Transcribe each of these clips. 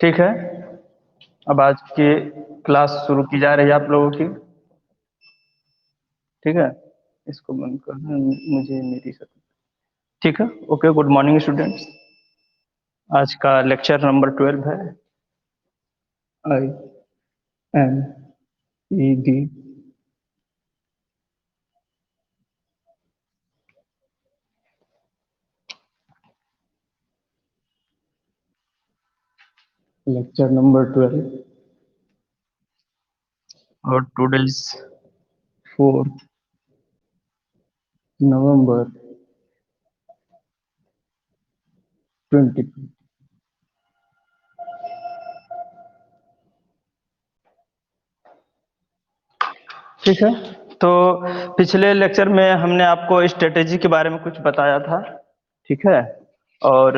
ठीक है। अब आज की क्लास शुरू की जा रही है आप लोगों की। ठीक है, इसको बंद कर मुझे मेरी सकती। ठीक है, ओके। Good morning students. आज का लेक्चर नंबर 12 है। I am E D. Lecture number 12 और टुडे इज 4 नवंबर 20। ठीक है, तो पिछले लेक्चर में हमने आपको स्ट्रेटेजी के बारे में कुछ बताया था। ठीक है, और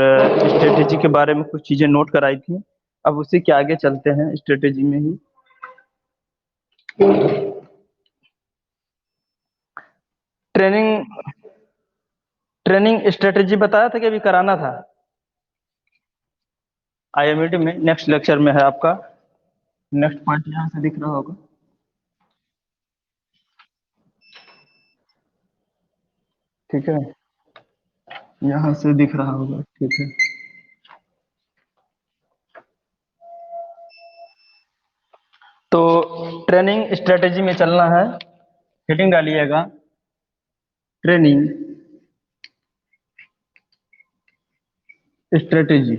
स्ट्रेटेजी के बारे में कुछ चीजें नोट कराई थी। अब उसी के आगे चलते हैं स्ट्रेटेजी में ही। ट्रेनिंग ट्रेनिंग स्ट्रेटेजी बताया था कि अभी कराना था। आईएमईटी में नेक्स्ट लेक्चर में है आपका। नेक्स्ट पॉइंट यहाँ से दिख रहा होगा। ठीक है, यहाँ से दिख रहा होगा। ठीक है, तो ट्रेनिंग स्ट्रेटेजी में चलना है। हेडिंग डालिएगा, ट्रेनिंग स्ट्रेटेजी।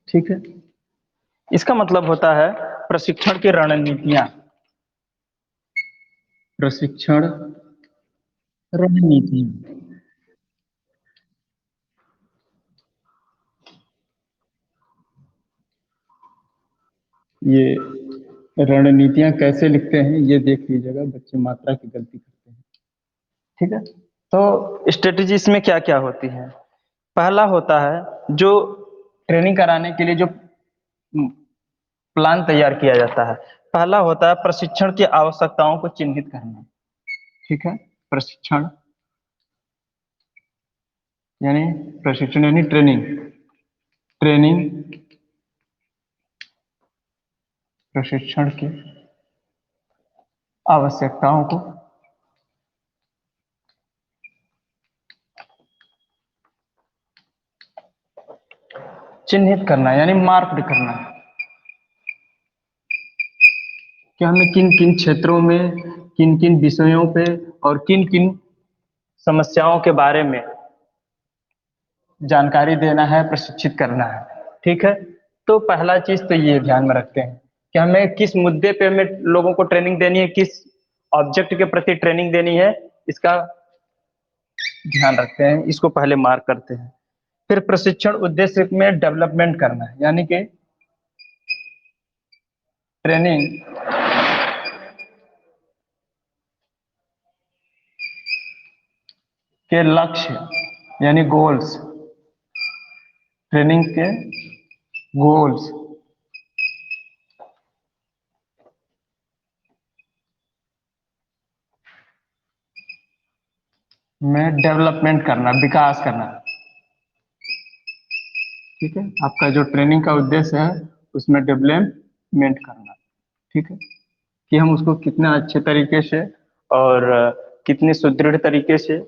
ठीक है, इसका मतलब होता है प्रशिक्षण की रणनीतियां। प्रशिक्षण रणनीति। ये रणनीतियां कैसे लिखते हैं ये देख लीजिएगा, बच्चे मात्रा की गलती करते हैं। ठीक है, तो स्ट्रेटेजी इसमें क्या क्या होती है। पहला होता है जो ट्रेनिंग कराने के लिए जो प्लान तैयार किया जाता है। पहला होता है प्रशिक्षण की आवश्यकताओं को चिन्हित करना। ठीक है, प्रशिक्षण यानी प्रशिक्षण यानी ट्रेनिंग। ट्रेनिंग प्रशिक्षण की आवश्यकताओं को चिन्हित करना यानी मार्क करना कि हमें किन किन क्षेत्रों में, किन किन विषयों पे और किन किन समस्याओं के बारे में जानकारी देना है, प्रशिक्षित करना है। ठीक है, तो पहला चीज तो ये ध्यान में रखते हैं कि हमें किस मुद्दे पे हमें लोगों को ट्रेनिंग देनी है, किस ऑब्जेक्ट के प्रति ट्रेनिंग देनी है, इसका ध्यान रखते हैं। इसको पहले मार्क करते हैं। फिर प्रशिक्षण उद्देश्य में डेवलपमेंट करना है यानी कि ट्रेनिंग के लक्ष्य यानी गोल्स। ट्रेनिंग के गोल्स में डेवलपमेंट करना, विकास करना। ठीक है, आपका जो ट्रेनिंग का उद्देश्य है उसमें डेवलपमेंट करना। ठीक है, कि हम उसको कितना अच्छे तरीके से और कितने सुदृढ़ तरीके से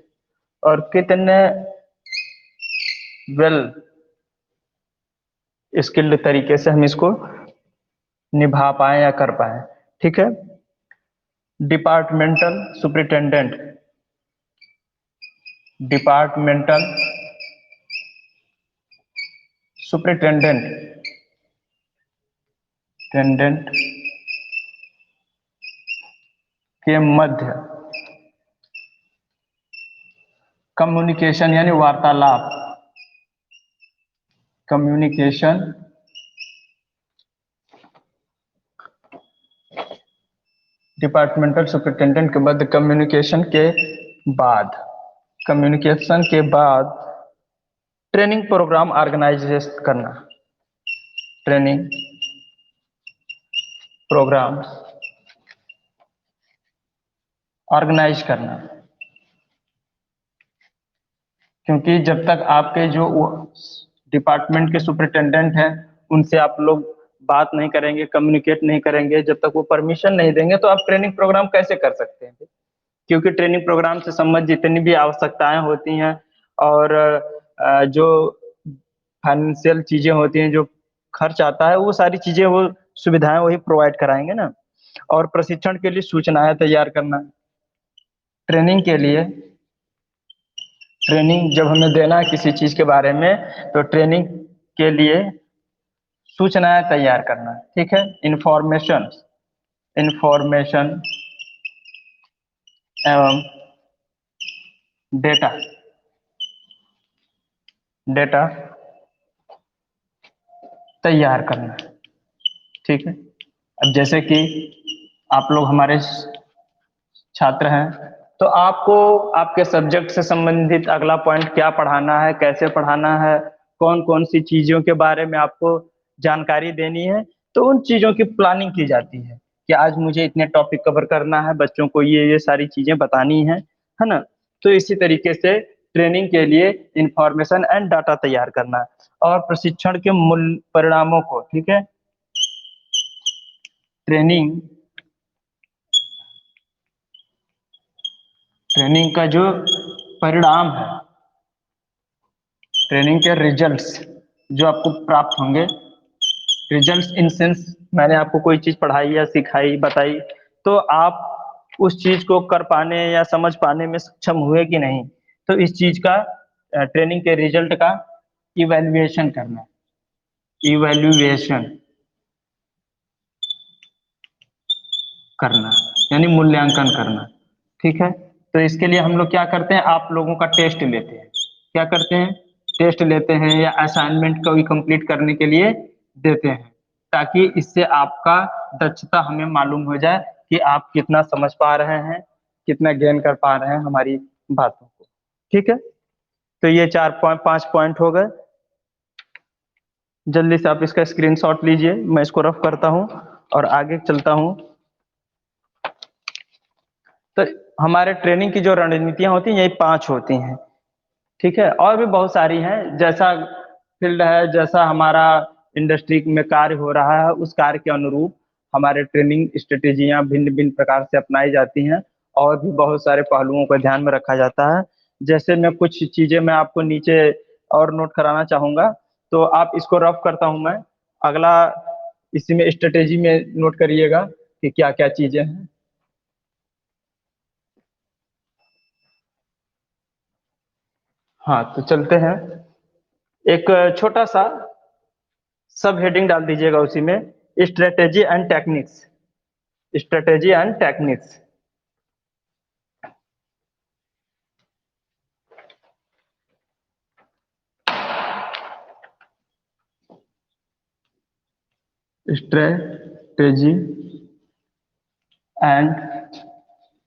और कितने वेल स्किल्ड तरीके से हम इसको निभा पाए या कर पाए। ठीक है, डिपार्टमेंटल सुपरिटेंडेंट। डिपार्टमेंटल सुपरिटेंडेंट टेंडेंट के मध्य कम्युनिकेशन यानी वार्तालाप। कम्युनिकेशन डिपार्टमेंटल सुपरिटेंडेंट के मध्य कम्युनिकेशन के बाद ट्रेनिंग प्रोग्राम ऑर्गेनाइज करना। ट्रेनिंग प्रोग्राम ऑर्गेनाइज करना। क्योंकि जब तक आपके जो डिपार्टमेंट के सुपरिटेंडेंट हैं उनसे आप लोग बात नहीं करेंगे, कम्युनिकेट नहीं करेंगे, जब तक वो परमिशन नहीं देंगे तो आप ट्रेनिंग प्रोग्राम कैसे कर सकते हैं? क्योंकि ट्रेनिंग प्रोग्राम से संबंधित जितनी भी आवश्यकताएं होती हैं और जो फाइनेंशियल चीजें होती हैं, जो खर्च आता है, वो सारी चीजें, वो सुविधाएं वही प्रोवाइड कराएंगे ना। और प्रशिक्षण के लिए सूचनाएं तैयार करना, ट्रेनिंग के लिए, ट्रेनिंग जब हमें देना है किसी चीज के बारे में तो ट्रेनिंग के लिए सूचनाएं तैयार करना, ठीक है। इंफॉर्मेशन, इंफॉर्मेशन एवं डेटा, डेटा तैयार करना, ठीक है। अब जैसे कि आप लोग हमारे छात्र हैं, तो आपको आपके सब्जेक्ट से संबंधित अगला पॉइंट क्या पढ़ाना है, कैसे पढ़ाना है, कौन कौन सी चीजों के बारे में आपको जानकारी देनी है, तो उन चीजों की प्लानिंग की जाती है कि आज मुझे इतने टॉपिक कवर करना है, बच्चों को ये सारी चीजें बतानी है ना। तो इसी तरीके से ट्रेनिंग के लिए इंफॉर्मेशन एंड डाटा तैयार करना और प्रशिक्षण के मूल परिणामों को, ठीक है, ट्रेनिंग, ट्रेनिंग का जो परिणाम है, ट्रेनिंग के रिजल्ट्स जो आपको प्राप्त होंगे, रिजल्ट्स इन सेंस मैंने आपको कोई चीज पढ़ाई या सिखाई, बताई, तो आप उस चीज को कर पाने या समझ पाने में सक्षम हुए कि नहीं, तो इस चीज का ट्रेनिंग के रिजल्ट का इवैल्यूएशन करना, इवैल्यूएशन करना यानी मूल्यांकन करना, ठीक है। तो इसके लिए हम लोग क्या करते हैं, आप लोगों का टेस्ट लेते हैं, क्या करते हैं, टेस्ट लेते हैं या असाइनमेंट को भी कंप्लीट करने के लिए देते हैं, ताकि इससे आपका दक्षता हमें मालूम हो जाए कि आप कितना समझ पा रहे हैं, कितना गेन कर पा रहे हैं हमारी बातों को, ठीक है। तो ये 4 5 पॉइंट हो गए। जल्दी से आप इसका स्क्रीनशॉट लीजिए, मैं इसको रफ करता हूँ और आगे चलता हूँ। तो हमारे ट्रेनिंग की जो रणनीतियां होती हैं यही 5 होती हैं, ठीक है। और भी बहुत सारी हैं, जैसा फील्ड है, जैसा हमारा इंडस्ट्री में कार्य हो रहा है, उस कार्य के अनुरूप हमारे ट्रेनिंग स्ट्रेटेजियां भिन्न भिन्न प्रकार से अपनाई जाती हैं और भी बहुत सारे पहलुओं को ध्यान में रखा जाता है। जैसे मैं कुछ चीजें मैं आपको नीचे और नोट कराना चाहूंगा, तो आप इसको रफ करता हूं मैं, अगला इसी में स्ट्रेटेजी में नोट करिएगा कि क्या क्या चीजें हैं। हाँ, तो चलते हैं। एक छोटा सा सब हेडिंग डाल दीजिएगा उसी में, strategy and techniques, strategy and techniques. Strategy and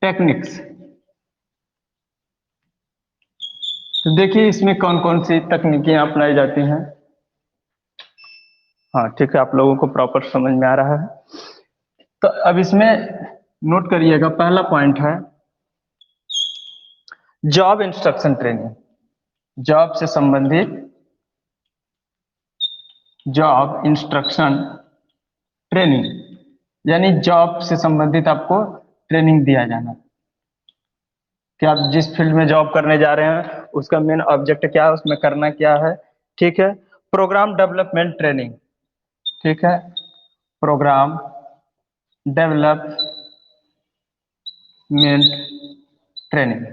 techniques. तो देखिए इसमें कौन कौन सी तकनीकें अपनाई जाती हैं। हाँ ठीक है, आप लोगों को प्रॉपर समझ में आ रहा है। तो अब इसमें नोट करिएगा, पहला पॉइंट है जॉब इंस्ट्रक्शन ट्रेनिंग, जॉब से संबंधित, जॉब इंस्ट्रक्शन ट्रेनिंग, यानी जॉब से संबंधित आपको ट्रेनिंग दिया जाना कि आप जिस फील्ड में जॉब करने जा रहे हैं उसका मेन ऑब्जेक्ट क्या है, उसमें करना क्या है, ठीक है। प्रोग्राम डेवलपमेंट ट्रेनिंग, ठीक है, प्रोग्राम डेवलपमेंट ट्रेनिंग,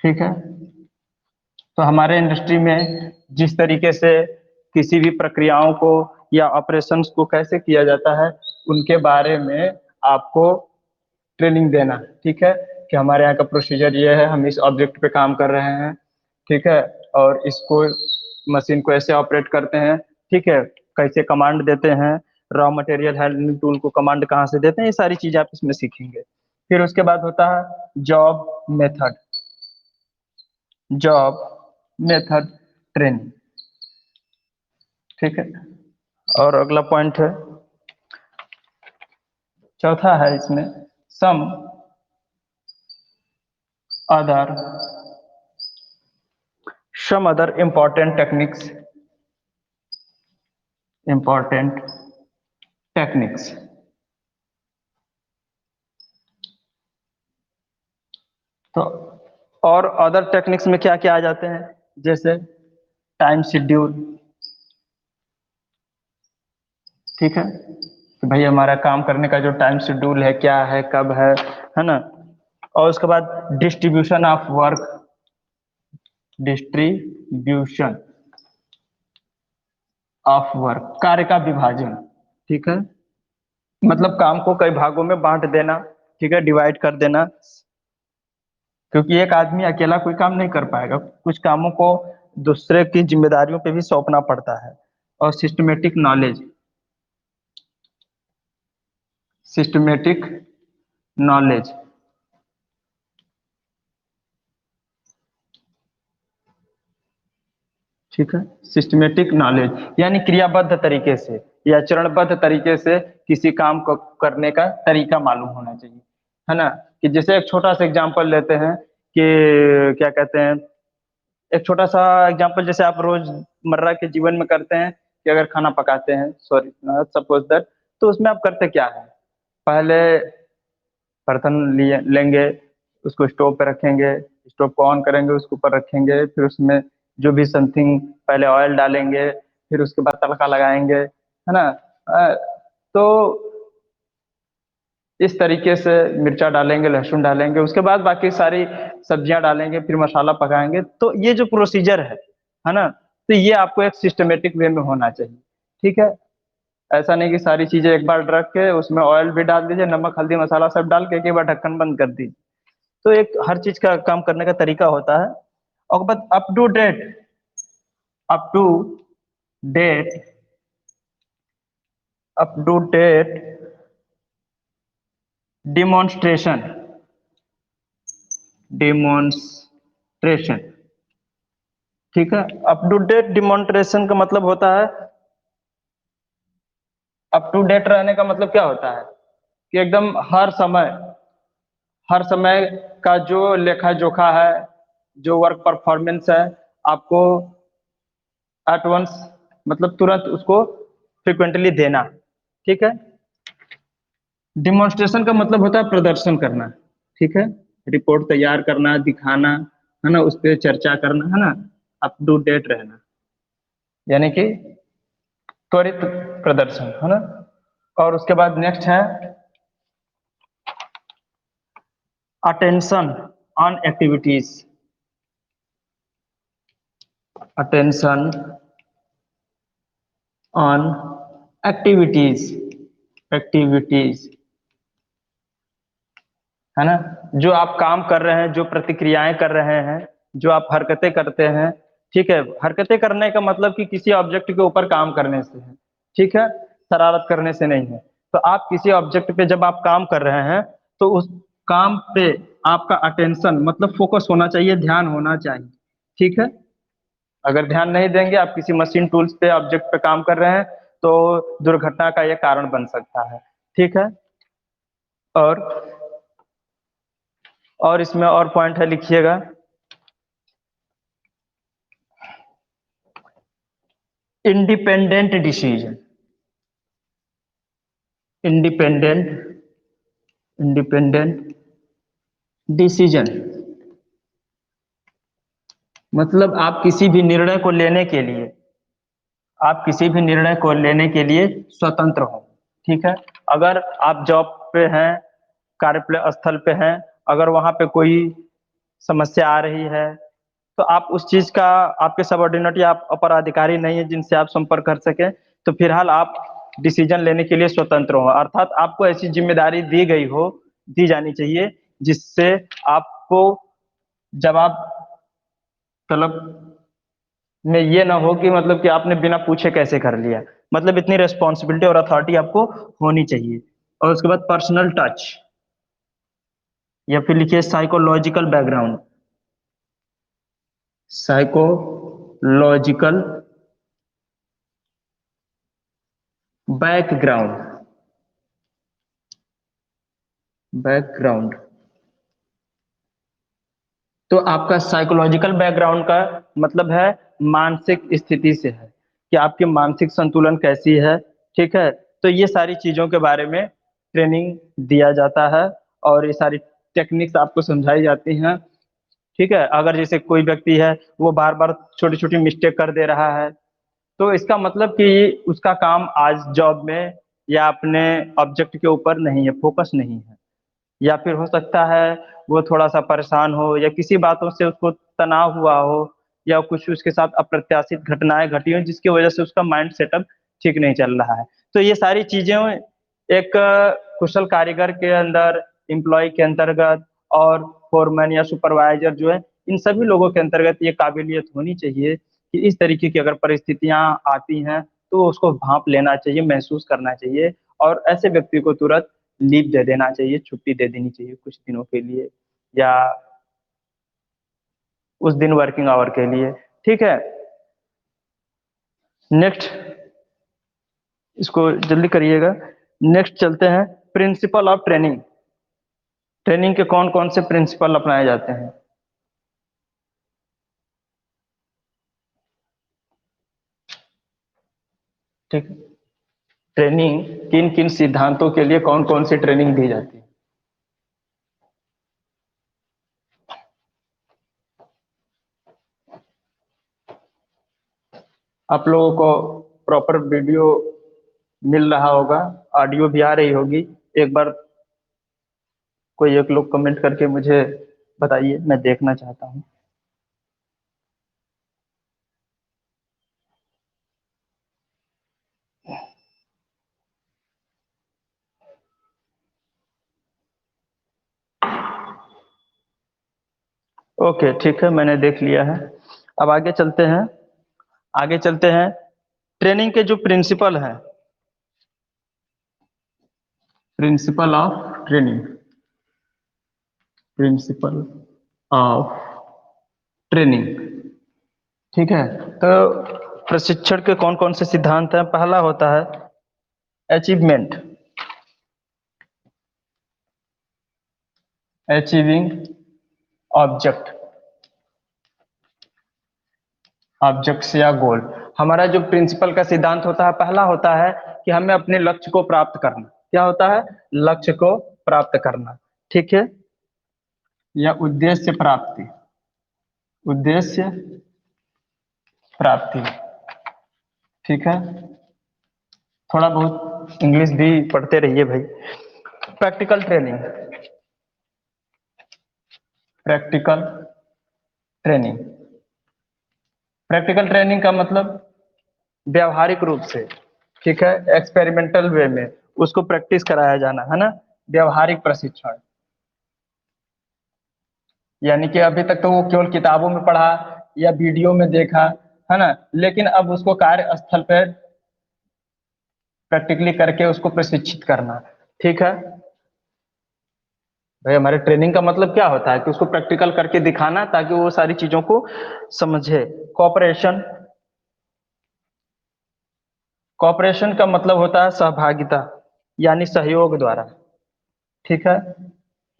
ठीक है। तो हमारे इंडस्ट्री में जिस तरीके से किसी भी प्रक्रियाओं को या ऑपरेशंस को कैसे किया जाता है उनके बारे में आपको ट्रेनिंग देना, ठीक है, कि हमारे यहाँ का प्रोसीजर ये है, हम इस ऑब्जेक्ट पे काम कर रहे हैं, ठीक है, और इसको मशीन को ऐसे ऑपरेट करते हैं, ठीक है, कैसे कमांड देते हैं, रॉ मटेरियल हैंडलिंग टूल को कमांड कहाँ से देते हैं, ये सारी चीजें आप इसमें सीखेंगे। फिर उसके बाद होता है job method, job method training, ठीक है। और अगला पॉइंट है, चौथा है इसमें some other some other important techniques. तो और अदर टेक्निक्स में क्या क्या आ जाते हैं, जैसे टाइम शेड्यूल। ठीक है, कि भाई हमारा काम करने का जो टाइम शेड्यूल है क्या है, कब है ना। और उसके बाद डिस्ट्रीब्यूशन ऑफ वर्क, कार्य का विभाजन। ठीक है, मतलब काम को कई भागों में बांट देना, ठीक है, डिवाइड कर देना, क्योंकि एक आदमी अकेला कोई काम नहीं कर पाएगा, कुछ कामों को दूसरे की जिम्मेदारियों पे भी सौंपना पड़ता है। और सिस्टमेटिक नॉलेज। ठीक है, सिस्टमेटिक नॉलेज यानी क्रियाबद्ध तरीके से या चरणबद्ध तरीके से किसी काम को करने का तरीका मालूम होना चाहिए, है ना। कि जैसे एक छोटा सा एग्जांपल लेते हैं कि क्या कहते हैं, एक छोटा सा एग्जांपल जैसे आप रोजमर्रा के जीवन में करते हैं कि अगर खाना पकाते हैं, सॉरी सपोज दैट, तो उसमें आप करते क्या है, पहले बर्तन लिए लेंगे, उसको स्टोव पे रखेंगे, स्टोव को ऑन करेंगे, उसके ऊपर रखेंगे, फिर उसमें जो भी समथिंग, पहले ऑयल डालेंगे, फिर उसके बाद तड़का लगाएंगे, है ना। तो इस तरीके से मिर्चा डालेंगे, लहसुन डालेंगे, उसके बाद बाकी सारी सब्जियां डालेंगे, फिर मसाला पकाएंगे। तो ये जो प्रोसीजर है ना, तो ये आपको एक सिस्टमेटिक वे में होना चाहिए। ठीक है, ऐसा नहीं कि सारी चीजें एक बार रख के उसमें ऑयल भी डाल दीजिए, नमक हल्दी मसाला सब डाल के एक बार ढक्कन बंद कर दीजिए। तो एक हर चीज का काम करने का तरीका होता है। और बस up to date up to date demonstration demonstration. ठीक है, अप टू डेट डिमॉन्स्ट्रेशन का मतलब होता है, अप टू डेट रहने का मतलब क्या होता है कि एकदम हर समय का जो लेखा जोखा है, जो वर्क परफॉर्मेंस है, आपको एट वंस, मतलब तुरंत उसको फ्रिक्वेंटली देना। ठीक है, डिमॉन्स्ट्रेशन का मतलब होता है प्रदर्शन करना। ठीक है, रिपोर्ट तैयार करना, दिखाना, है ना, उस पर चर्चा करना, है ना, अप टू डेट रहना, यानी कि त्वरित प्रदर्शन, है ना। और उसके बाद नेक्स्ट है attention on activities. Attention on activities, है ना। जो आप काम कर रहे हैं, जो प्रतिक्रियाएं कर रहे हैं, जो आप हरकतें करते हैं। ठीक है, हरकतें करने का मतलब कि किसी ऑब्जेक्ट के ऊपर काम करने से है। ठीक है, शरारत करने से नहीं है। तो आप किसी ऑब्जेक्ट पे जब आप काम कर रहे हैं, तो उस काम पे आपका अटेंशन मतलब फोकस होना चाहिए, ध्यान होना चाहिए। ठीक है, अगर ध्यान नहीं देंगे, आप किसी मशीन टूल्स पे ऑब्जेक्ट पे काम कर रहे हैं, तो दुर्घटना का यह कारण बन सकता है। ठीक है, और इसमें और पॉइंट है, लिखिएगा। Independent decision, independent independent decision मतलब आप किसी भी निर्णय को लेने के लिए स्वतंत्र हो। ठीक है, अगर आप जॉब पे हैं, कार्य स्थल पे हैं, अगर वहां पे कोई समस्या आ रही है, तो आप उस चीज का, आपके सबऑर्डिनेट या आप अपर अधिकारी नहीं है जिनसे आप संपर्क कर सके, तो फिलहाल आप डिसीजन लेने के लिए स्वतंत्र हो। अर्थात आपको ऐसी जिम्मेदारी दी जानी चाहिए जिससे आपको जवाब तलब में ये ना हो कि मतलब कि आपने बिना पूछे कैसे कर लिया। मतलब इतनी रेस्पॉन्सिबिलिटी और अथॉरिटी आपको होनी चाहिए। और उसके बाद पर्सनल टच, या फिर लिखिए साइकोलॉजिकल बैकग्राउंड बैकग्राउंड तो आपका साइकोलॉजिकल बैकग्राउंड का मतलब है मानसिक स्थिति से है कि आपकी मानसिक संतुलन कैसी है, ठीक है। तो ये सारी चीज़ों के बारे में ट्रेनिंग दिया जाता है और ये सारी टेक्निक्स आपको समझाई जाती हैं, ठीक है। अगर जैसे कोई व्यक्ति है वो बार बार छोटी छोटी मिस्टेक कर दे रहा है, तो इसका मतलब कि उसका काम आज जॉब में या अपने ऑब्जेक्ट के ऊपर नहीं है, फोकस नहीं है। या फिर हो सकता है वो थोड़ा-सा परेशान हो या किसी बातों से उसको तनाव हुआ हो या कुछ उसके साथ अप्रत्याशित घटनाएँ घटी हों जिसकी वज़ह से उसका माइंड सेटअप ठीक नहीं चल रहा है। तो ये सारी चीज़ें एक कुशल कारीगर के अंदर, एम्प्लॉयी के अंतर्गत और फोरमैन या सुपरवाइज़र जो है, इन सभी लोगों के अंतर्गत ये काबिलियत होनी चाहिए कि इस तरीके की अगर परिस्थितियाँ आती हैं, तो उसको भाँप लेना चाहिए, महसूस करना चाहिए और ऐसे व्यक्ति को तुरंत लीव दे देना चाहिए, छुट्टी दे देनी चाहिए कुछ दिनों के लिए या उस दिन वर्किंग आवर के लिए, ठीक है? नेक्स्ट इसको जल्दी करिएगा। नेक्स्ट चलते हैं प्रिंसिपल ऑफ ट्रेनिंग। ट्रेनिंग के कौन-कौन से प्रिंसिपल अपनाए जाते हैं? ठीक है। ट्रेनिंग किन-किन सिद्धांतों के लिए कौन-कौन सी ट्रेनिंग दी जाती है? आप लोगों को प्रॉपर वीडियो मिल रहा होगा, ऑडियो भी आ रही होगी। एक बार कोई एक लोग कमेंट करके मुझे बताइए, मैं देखना चाहता हूँ। ओके, ठीक है, मैंने देख लिया है। अब आगे चलते हैं, ट्रेनिंग के जो प्रिंसिपल हैं, principle of training, principle of training, ठीक है। तो प्रशिक्षण के कौन-कौन से सिद्धांत हैं? पहला होता है अचीवमेंट, अचीविंग ऑब्जेक्ट, ऑब्जेक्ट्स या गोल। हमारा जो प्रिंसिपल का सिद्धांत होता है, पहला होता है कि हमें अपने लक्ष्य को प्राप्त करना। क्या होता है? लक्ष्य को प्राप्त करना, ठीक है? या उद्देश्य प्राप्ति, उद्देश्य प्राप्ति, ठीक है? थोड़ा बहुत इंग्लिश भी पढ़ते रहिए भाई। Practical training, practical training, practical training का मतलब व्यावहारिक रूप से, ठीक है, एक्सपेरिमेंटल वे में उसको प्रैक्टिस कराया जाना, है ना? व्यावहारिक प्रशिक्षण, यानी कि अभी तक तो वो केवल किताबों में पढ़ा या वीडियो में देखा, है ना? लेकिन अब उसको कार्यस्थल पे प्रैक्टिकली करके उसको प्रशिक्षित करना, ठीक है? भाई हमारे ट्रेनिंग का मतलब क्या होता है कि उसको प्रैक्टिकल करके दिखाना ताकि वो सारी चीज़ों को समझे। कोऑपरेशन, कोऑपरेशन का मतलब होता है सहभागिता, यानी सहयोग द्वारा, ठीक है?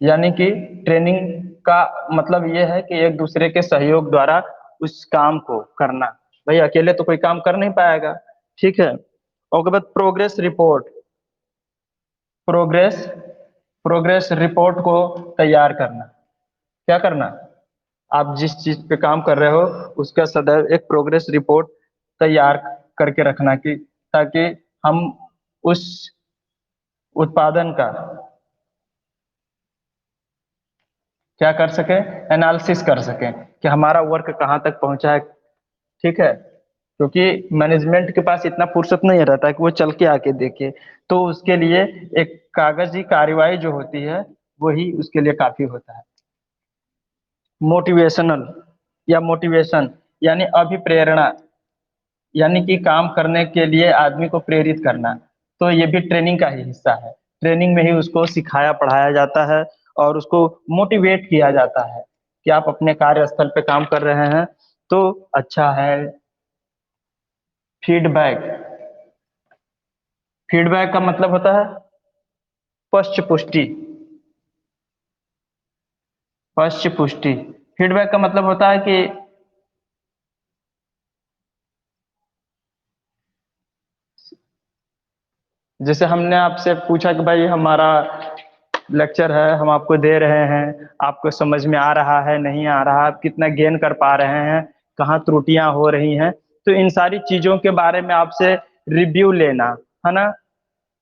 यानी कि ट्रेनिंग का मतलब ये है कि एक दूसरे के सहयोग द्वारा उस काम को करना। भाई अकेले तो कोई काम कर नहीं पाएगा, ठीक है? और उसके बाद progress report, progress progress report को तैयार करना। क्या करना? आप जिस चीज़ पे काम कर रहे हो उसका सदैव एक प्रोग्रेस रिपोर्ट तैयार करके रखना कि ताकि हम उस उत्पादन का क्या कर सकें, एनालिसिस कर सकें कि हमारा वर्क कहाँ तक पहुँचा है, ठीक है? क्योंकि मैनेजमेंट के पास इतना फुर्सत नहीं रहता है कि वो चल के आके देखे, तो उसके लिए एक कागजी कार्यवाही जो होती है वही उसके लिए काफी होता है। मोटिवेशनल या मोटिवेशन यानी अभिप्रेरणा, यानी कि काम करने के लिए आदमी को प्रेरित करना, तो ये भी ट्रेनिंग का ही हिस्सा है। ट्रेनिंग में ही उसको सिखाया पढ़ाया जाता है और उसको मोटिवेट किया जाता है कि आप अपने कार्यस्थल पे काम कर रहे हैं तो अच्छा है। फीडबैक, फीडबैक का मतलब होता है पश्च पुष्टि, पश्च पुष्टि। फीडबैक का मतलब होता है कि जैसे हमने आपसे पूछा कि भाई हमारा लेक्चर है, हम आपको दे रहे हैं, आपको समझ में आ रहा है नहीं आ रहा, आप कितना गेन कर पा रहे हैं, कहाँ त्रुटियां हो रही हैं, तो इन सारी चीजों के बारे में आपसे रिव्यू लेना, है ना,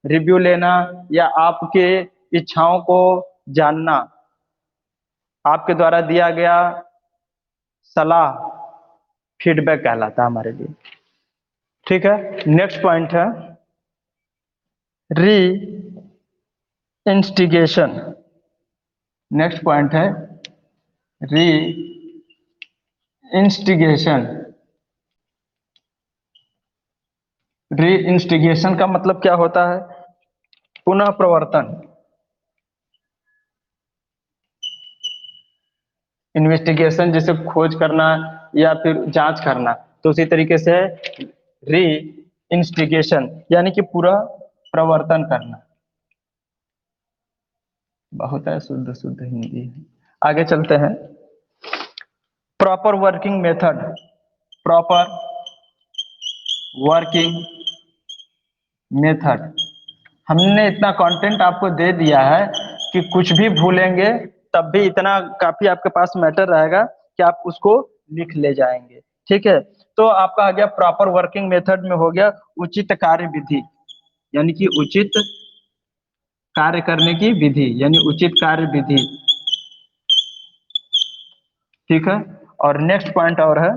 रिव्यू लेना या आपके इच्छाओं को जानना, आपके द्वारा दिया गया सलाह फीडबैक कहलाता है हमारे लिए। ठीक है, नेक्स्ट पॉइंट है री इंस्टिगेशन। नेक्स्ट पॉइंट है री इंस्टिगेशन। री इंस्टिगेशन का मतलब क्या होता है? पुनः प्रवर्तन। इन्वेस्टिगेशन जैसे खोज करना या फिर जांच करना, तो उसी तरीके से री इंस्टिगेशन यानी कि पूरा प्रवर्तन करना। बहुत है, शुद्ध शुद्ध हिंदी है। आगे चलते हैं। Proper working method. Proper working method. हमने इतना कंटेंट आपको दे दिया है कि कुछ भी भूलेंगे तब भी इतना काफी आपके पास मैटर रहेगा कि आप उसको लिख ले जाएंगे। ठीक है, तो आपका आ गया प्रॉपर वर्किंग मेथड में हो गया उचित कार्य विधि, यानी कि उचित कार्य करने की विधि, यानी उचित कार्य विधि। ठीक है, और नेक्स्ट पॉइंट और है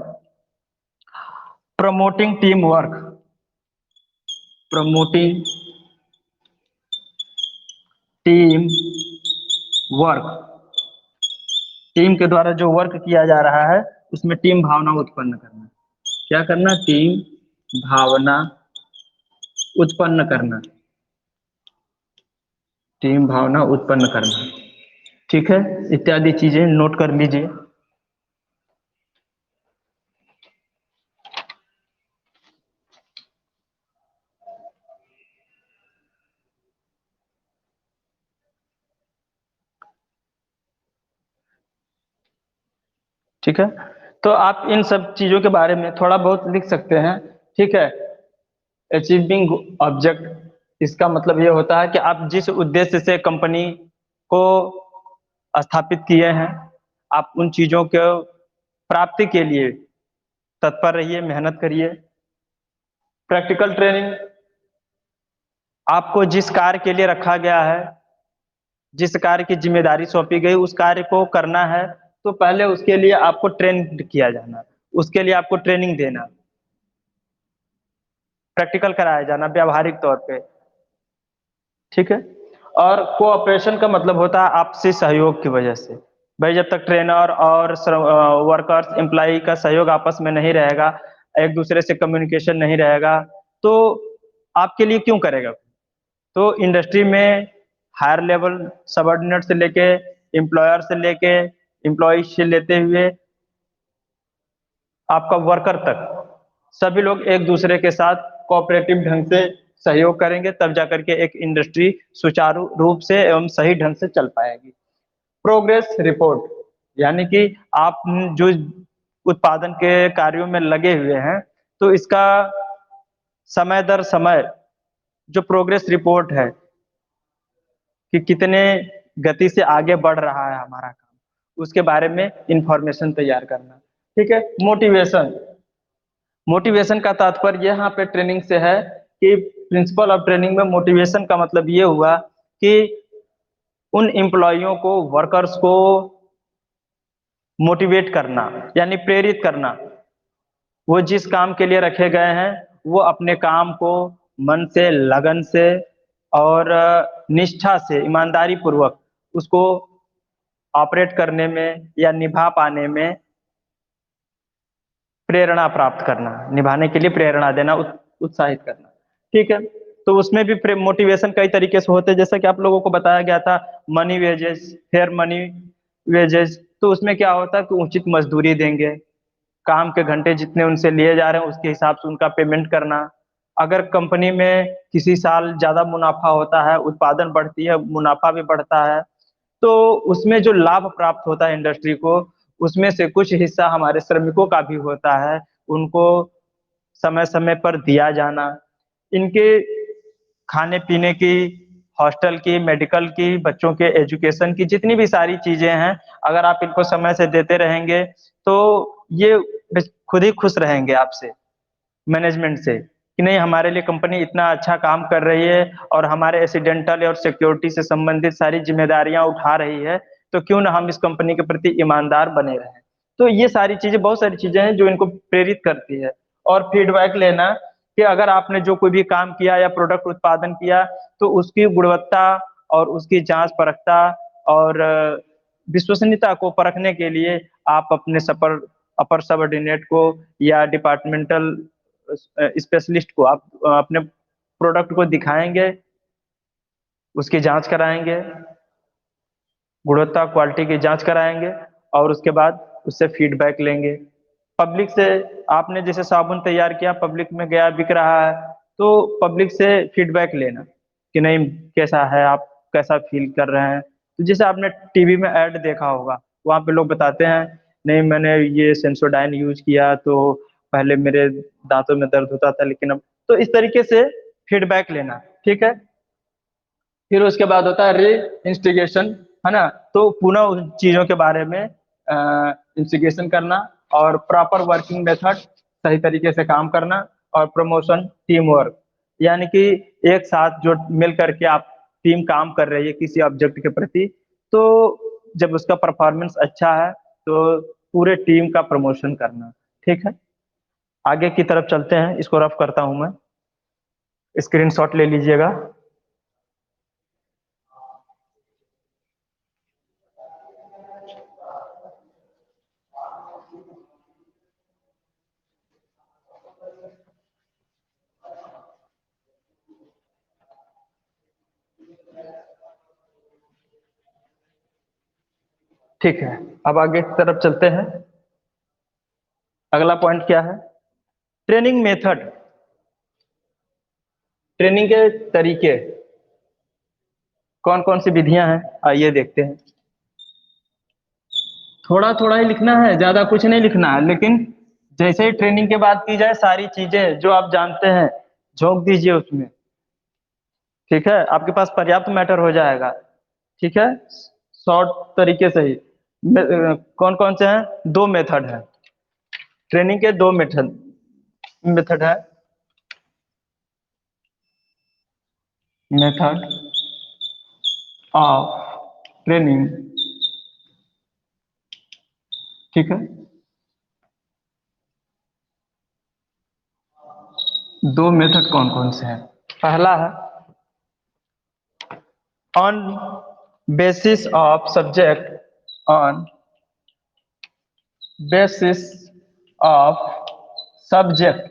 promoting team work. Promoting team work. Team के द्वारा जो वर्क किया जा रहा है उसमें टीम भावना उत्पन्न करना। क्या करना? टीम भावना उत्पन्न करना। टीम भावना उत्पन्न करना। ठीक है, इत्यादि चीजें नोट कर लीजिए। ठीक है, तो आप इन सब चीजों के बारे में थोड़ा बहुत लिख सकते हैं। ठीक है, अचीविंग ऑब्जेक्ट, इसका मतलब ये होता है कि आप जिस उद्देश्य से कंपनी को स्थापित किए हैं, आप उन चीजों के प्राप्ति के लिए तत्पर रहिए, मेहनत करिए। प्रैक्टिकल ट्रेनिंग, आपको जिस कार्य के लिए रखा गया है, जिस कार्य की जिम्मेदारी सौंपी गई उस कार्य को करना है, तो पहले उसके लिए आपको ट्रेन किया जाना, उसके लिए आपको ट्रेनिंग देना, प्रैक्टिकल कराया जाना व्यावहारिक तौर पे। ठीक है, और कोऑपरेशन का मतलब होता है आपसी सहयोग की वजह से। भाई जब तक ट्रेनर और वर्कर्स एम्प्लॉय का सहयोग आपस में नहीं रहेगा, एक दूसरे से कम्युनिकेशन नहीं रहेगा, तो आपके लिए क्यों करेगा? तो इंडस्ट्री में हायर लेवल सबऑर्डिनेट से लेके एम्प्लॉयर से लेके एम्प्लॉय से लेते हुए आपका वर्कर तक, सभी लोग एक दूसरे के साथ कोऑपरेटिव ढंग से सहयोग करेंगे, तब जाकर के एक इंडस्ट्री सुचारू रूप से एवं सही ढंग से चल पाएगी। प्रोग्रेस रिपोर्ट, यानी कि आप जो उत्पादन के कार्यों में लगे हुए हैं, तो इसका समय दर समय जो प्रोग्रेस रिपोर्ट है कि कितने गति से आगे बढ़ रहा है हमारा काम, उसके बारे में इंफॉर्मेशन तैयार करना। ठीक है, मोटिवेशन। मोटिवेशन का तात्पर्य यहाँ पे ट्रेनिंग से है कि प्रिंसिपल ऑफ ट्रेनिंग में मोटिवेशन का मतलब ये हुआ कि उन एम्प्लॉइयों को, वर्कर्स को मोटिवेट करना, यानी प्रेरित करना। वो जिस काम के लिए रखे गए हैं वो अपने काम को मन से, लगन से और निष्ठा से, ईमानदारी पूर्वक उसको ऑपरेट करने में या निभा पाने में प्रेरणा प्राप्त करना, निभाने के लिए प्रेरणा देना, उत्साहित करना। ठीक है, तो उसमें भी मोटिवेशन कई तरीके से होते हैं, जैसा कि आप लोगों को बताया गया था money wages, fair money wages. तो उसमें क्या होता है कि उचित मजदूरी देंगे, काम के घंटे जितने उनसे लिए जा रहे हैं उसके हिसाब से उनका पेमेंट करना। अगर कंपनी में किसी साल ज्यादा मुनाफा होता है, उत्पादन बढ़ती है, मुनाफा भी बढ़ता है, तो उसमें जो लाभ प्राप्त होता है इंडस्ट्री को, उसमें से कुछ हिस्सा हमारे श्रमिकों का भी होता है, उनको समय समय पर दिया जाना, इनके खाने पीने की, हॉस्टल की, मेडिकल की, बच्चों के एजुकेशन की, जितनी भी सारी चीजें हैं, अगर आप इनको समय से देते रहेंगे तो ये खुद ही खुश रहेंगे आपसे, मैनेजमेंट से, कि नहीं हमारे लिए कंपनी इतना अच्छा काम कर रही है और हमारे एक्सीडेंटल और सिक्योरिटी से संबंधित सारी जिम्मेदारियां उठा रही है, तो क्यों ना हम इस कंपनी के प्रति ईमानदार बने रहें। तो ये सारी चीजें, बहुत सारी चीजें हैं जो इनको प्रेरित करती है। और फीडबैक लेना कि अगर आपने जो कोई भी काम किया या प्रोडक्ट उत्पादन किया तो उसकी गुणवत्ता और उसकी जांच परखता और विश्वसनीयता को परखने के लिए आप अपने सपर अपर सबऑर्डिनेट को या डिपार्टमेंटल स्पेशलिस्ट को आप अपने प्रोडक्ट को दिखाएंगे, उसकी जांच कराएंगे, गुणवत्ता क्वालिटी की जांच कराएंगे और उसके बाद उससे फीडबैक लेंगे। पब्लिक से, आपने जैसे साबुन तैयार किया, पब्लिक में गया, बिक रहा है, तो पब्लिक से फीडबैक लेना कि नहीं कैसा है, आप कैसा फील कर रहे हैं। तो जैसे आपने टीवी में ऐड देखा होगा, वहां पे लोग बताते हैं नहीं मैंने ये सेंसोडाइन यूज किया तो पहले मेरे दांतों में दर्द होता था लेकिन अब, तो इस तरीके से फीडबैक लेना, ठीक है। फिर उसके बाद होता है री इंस्टिगेशन, है ना, तो पुनः उन चीजों के बारे में इंस्टिगेशन करना और प्रॉपर वर्किंग मेथड, सही तरीके से काम करना और प्रमोशन टीम वर्क, यानी कि एक साथ जो मिल करके आप टीम काम कर रही है किसी ऑब्जेक्ट के प्रति, तो जब उसका परफॉर्मेंस अच्छा है तो पूरे टीम का प्रमोशन करना, ठीक है। आगे की तरफ चलते हैं, इसको रफ करता हूं मैं, स्क्रीनशॉट ले लीजिएगा। ठीक है, अब आगे की तरफ चलते हैं। अगला पॉइंट क्या है? ट्रेनिंग मेथड, ट्रेनिंग के तरीके, कौन कौन सी विधियां हैं, आइए देखते हैं। थोड़ा थोड़ा ही लिखना है, ज्यादा कुछ नहीं लिखना है, लेकिन जैसे ही ट्रेनिंग के बात की जाए, सारी चीजें जो आप जानते हैं झोंक दीजिए उसमें, ठीक है, आपके पास पर्याप्त मैटर हो जाएगा, ठीक है। शॉर्ट तरीके से ही कौन कौन से हैं? दो मेथड है, ट्रेनिंग के दो मेथड मेथड है। मेथड ऑफ ट्रेनिंग, ठीक है। दो मेथड कौन कौन से हैं? पहला है on basis of subject, on basis of subject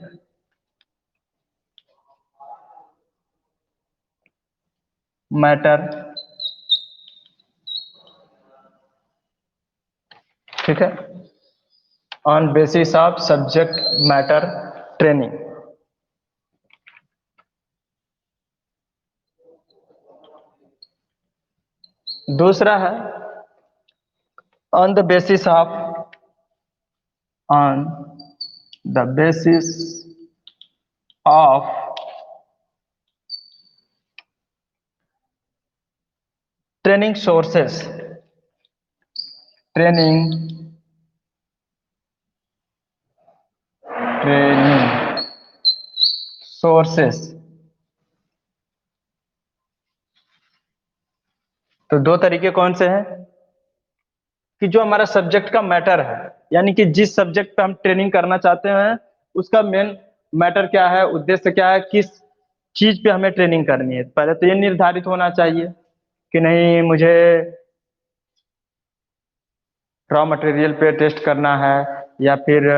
matter, ठीक है, on basis of subject matter training. दूसरा है on the basis of, on the basis of training sources, training training sources. तो दो तरीके कौन से हैं? कि जो हमारा सब्जेक्ट का मैटर है, यानी कि जिस सब्जेक्ट पे हम ट्रेनिंग करना चाहते हैं उसका मेन मैटर क्या है, उद्देश्य क्या है, किस चीज पे हमें ट्रेनिंग करनी है, पहले तो ये निर्धारित होना चाहिए कि नहीं मुझे रॉ मटेरियल पे टेस्ट करना है या फिर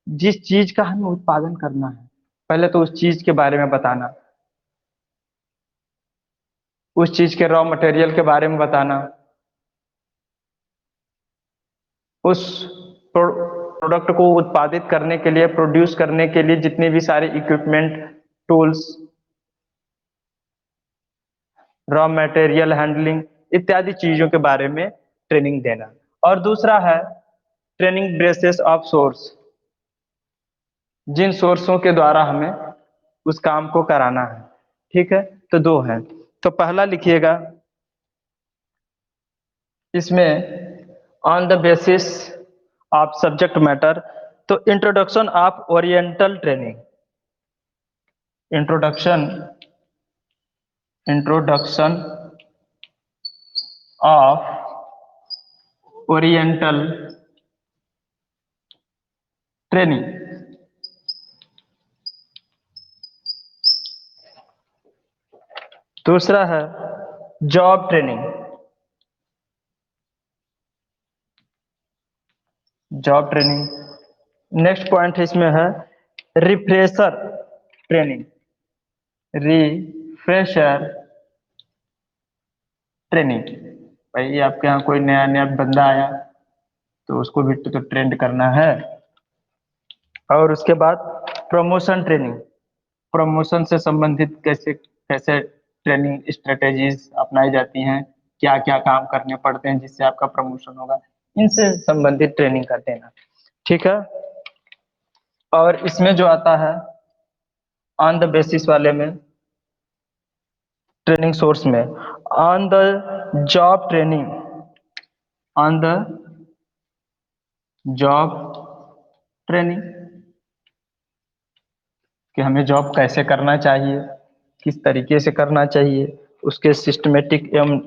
जिस चीज का हमें उत्पादन करना है, पहले तो उस चीज के बारे में बताना, उस चीज के रॉ मटेरियल के बारे में बताना, उस प्रोडक्ट को उत्पादित करने के लिए, प्रोड्यूस करने के लिए जितने भी सारे equipment, tools, raw material handling इत्यादि चीजों के बारे में ट्रेनिंग देना। और दूसरा है ट्रेनिंग बेसिस ऑफ सोर्स, जिन सोर्सों के द्वारा हमें उस काम को कराना है। ठीक है, तो दो हैं। तो पहला लिखिएगा इसमें on the basis of subject matter, तो introduction of oriental training, introduction introduction of oriental training. दूसरा है job training, job training. Next point इसमें है रिफ्रेशर ट्रेनिंग, रिफ्रेशर ट्रेनिंग। भाई आपके यहाँ कोई नया नया बंदा आया तो उसको भी तो ट्रेंड करना है। और उसके बाद प्रमोशन ट्रेनिंग, प्रमोशन से संबंधित कैसे कैसे ट्रेनिंग स्ट्रेटेजीज अपनाई जाती हैं, क्या क्या काम करने पड़ते हैं जिससे आपका प्रमोशन होगा, इनसे संबंधित ट्रेनिंग करते हैं। ठीक है, और इसमें जो आता है ऑन द बेसिस वाले में, ट्रेनिंग सोर्स में on the job training, on the job training, कि हमें जॉब कैसे करना चाहिए, किस तरीके से करना चाहिए, उसके सिस्टमेटिक एवं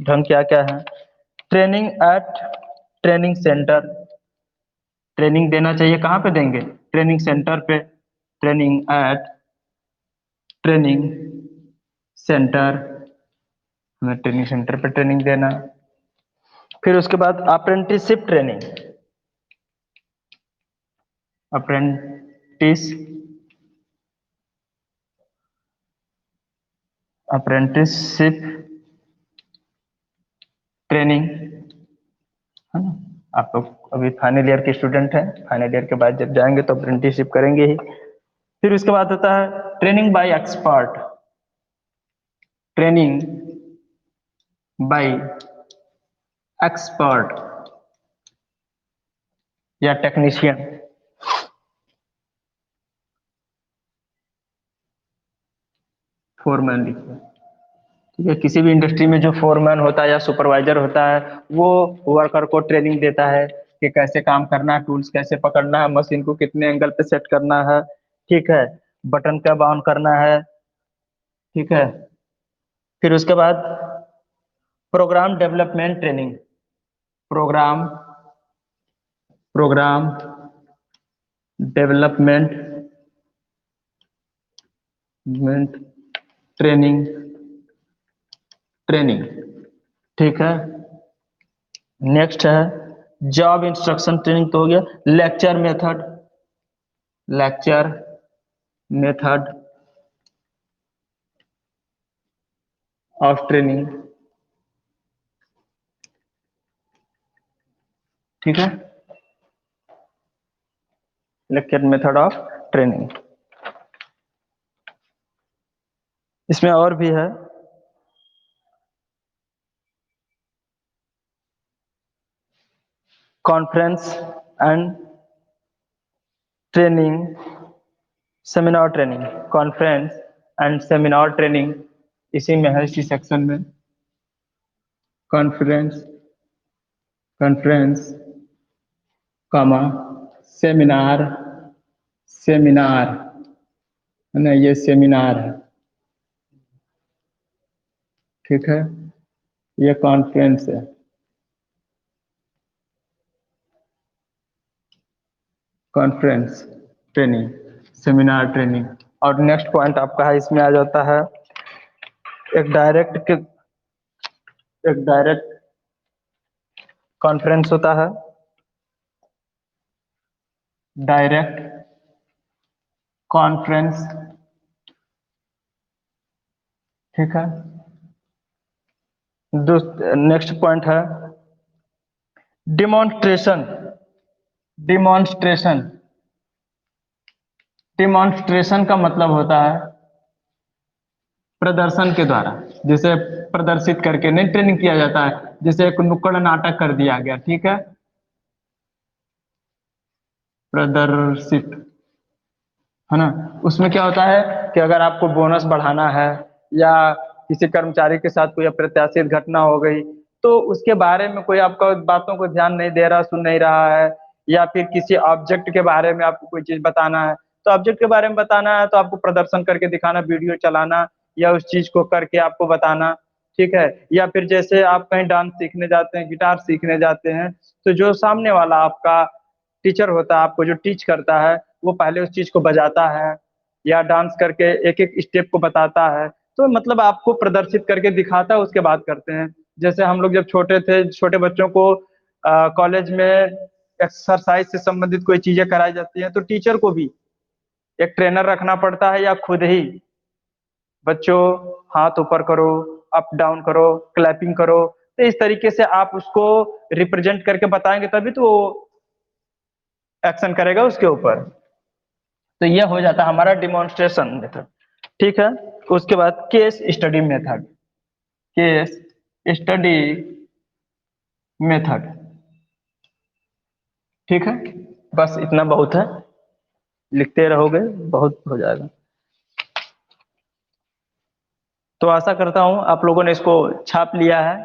ढंग क्या क्या है। Training at training centre, training देना चाहिए कहाँ पे देंगे, ट्रेनिंग सेंटर पे, ट्रेनिंग एट ट्रेनिंग सेंटर, हमें ट्रेनिंग सेंटर पे ट्रेनिंग देना। फिर उसके बाद apprenticeship training, apprentice apprenticeship training, है ना। आप लोग अभी फाइनल ईयर के स्टूडेंट हैं, फाइनल ईयर के बाद जब जाएंगे तो अप्रेंटिसशिप करेंगे ही। फिर उसके बाद होता है training bye expert, training bye expert या टेक्नीशियन। फोरमैन लिखिए। ठीक है, किसी भी इंडस्ट्री में जो फोरमैन होता है या सुपरवाइजर होता है वो वर्कर को ट्रेनिंग देता है कि कैसे काम करना है, टूल्स कैसे पकड़ना है, मशीन को कितने एंगल पे सेट करना है, ठीक है, बटन कब ऑन करना है। ठीक है, फिर उसके बाद programme development training, programme programme development training training. ठीक है, नेक्स्ट है जॉब इंस्ट्रक्शन ट्रेनिंग, तो हो गया lecture method, lecture method of training. ठीक है, लेक्चर मेथड ऑफ ट्रेनिंग। इसमें और भी है conference and training, seminar training, conference and seminar training, इसी में है, इसी सेक्शन में। Conference conference comma seminar, seminar है ना, ये सेमिनार है। ठीक है, ये कॉन्फ्रेंस है, कॉन्फ्रेंस ट्रेनिंग, सेमिनार ट्रेनिंग। और नेक्स्ट पॉइंट आपका है, इसमें आ जाता है एक डायरेक्ट के, एक डायरेक्ट कॉन्फ्रेंस होता है, डायरेक्ट कॉन्फ्रेंस। ठीक है, नेक्स्ट पॉइंट है डिमॉन्स्ट्रेशन, डिमॉन्स्ट्रेशन, डिमॉन्स्ट्रेशन का मतलब होता है प्रदर्शन के द्वारा, जिसे प्रदर्शित करके नहीं ट्रेनिंग किया जाता है, जैसे एक नुक्कड़ नाटक कर दिया गया, ठीक है, प्रदर्शित, है ना। उसमें क्या होता है कि अगर आपको बोनस बढ़ाना है या किसी कर्मचारी के साथ कोई अप्रत्याशित घटना हो गई, तो उसके बारे में कोई आपका बातों को ध्यान नहीं दे रहा, सुन नहीं रहा है, या फिर किसी ऑब्जेक्ट के बारे में आपको कोई चीज बताना है, तो ऑब्जेक्ट के बारे में बताना है तो आपको प्रदर्शन करके दिखाना, वीडियो चलाना या उस चीज को करके आपको बताना, ठीक है। या फिर जैसे आप कहीं डांस सीखने जाते हैं, गिटार सीखने जाते हैं, तो जो सामने वाला आपका टीचर होता है, आपको जो टीच करता है, वो पहले उस चीज को बजाता है या डांस करके एक एक स्टेप को बताता है, तो मतलब आपको प्रदर्शित करके दिखाता है, उसके बाद करते हैं। जैसे हम लोग जब छोटे थे, छोटे बच्चों को कॉलेज में एक्सरसाइज से संबंधित कोई चीजें कराई जाती हैं, तो टीचर को भी एक ट्रेनर रखना पड़ता है या खुद ही बच्चों हाथ ऊपर करो, अप डाउन करो, क्लैपिंग करो, तो इस तरीके से आप उसको रिप्रेजेंट करके बताएंगे तभी तो वो एक्शन करेगा उसके ऊपर। तो यह हो जाता है हमारा डिमॉन्स्ट्रेशन मेथड, ठीक है। उसके बाद case study method, case study method, ठीक है। बस इतना बहुत है, लिखते रहोगे बहुत हो जाएगा। तो आशा करता हूं आप लोगों ने इसको छाप लिया है।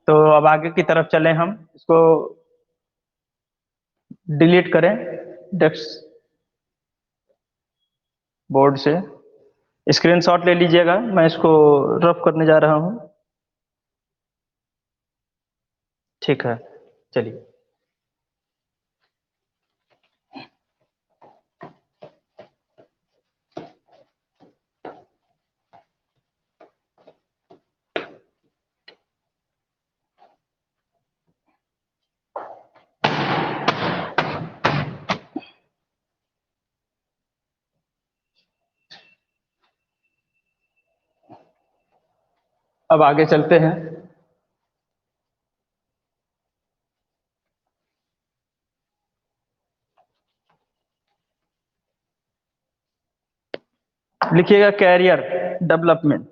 तो अब आगे की तरफ चलें, हम इसको डिलीट करें डेस्क बोर्ड से, स्क्रीनशॉट ले लीजिएगा, मैं इसको रफ करने जा रहा हूं, ठीक है। चलिए, अब आगे चलते हैं। लिखिएगा कैरियर डेवलपमेंट।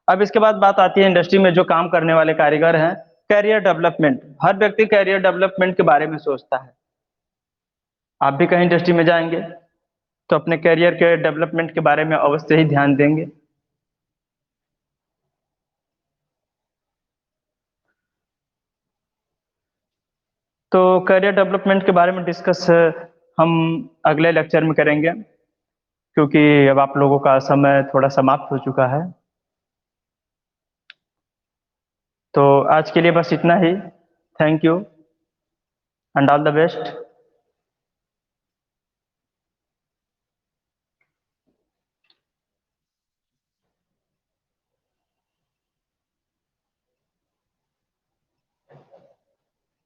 अब इसके बाद बात आती है इंडस्ट्री में जो काम करने वाले कारीगर हैं, कैरियर डेवलपमेंट। हर व्यक्ति कैरियर डेवलपमेंट के बारे में सोचता है। आप भी कहीं इंडस्ट्री में जाएंगे तो अपने कैरियर के डेवलपमेंट के बारे में अवश्य ही ध्यान देंगे। तो करियर डेवलपमेंट के बारे में डिस्कस हम अगले लेक्चर में करेंगे, क्योंकि अब आप लोगों का समय थोड़ा समाप्त हो चुका है। तो आज के लिए बस इतना ही। Thank you and all the best.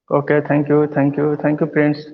Okay, thank you, thank you, thank you friends.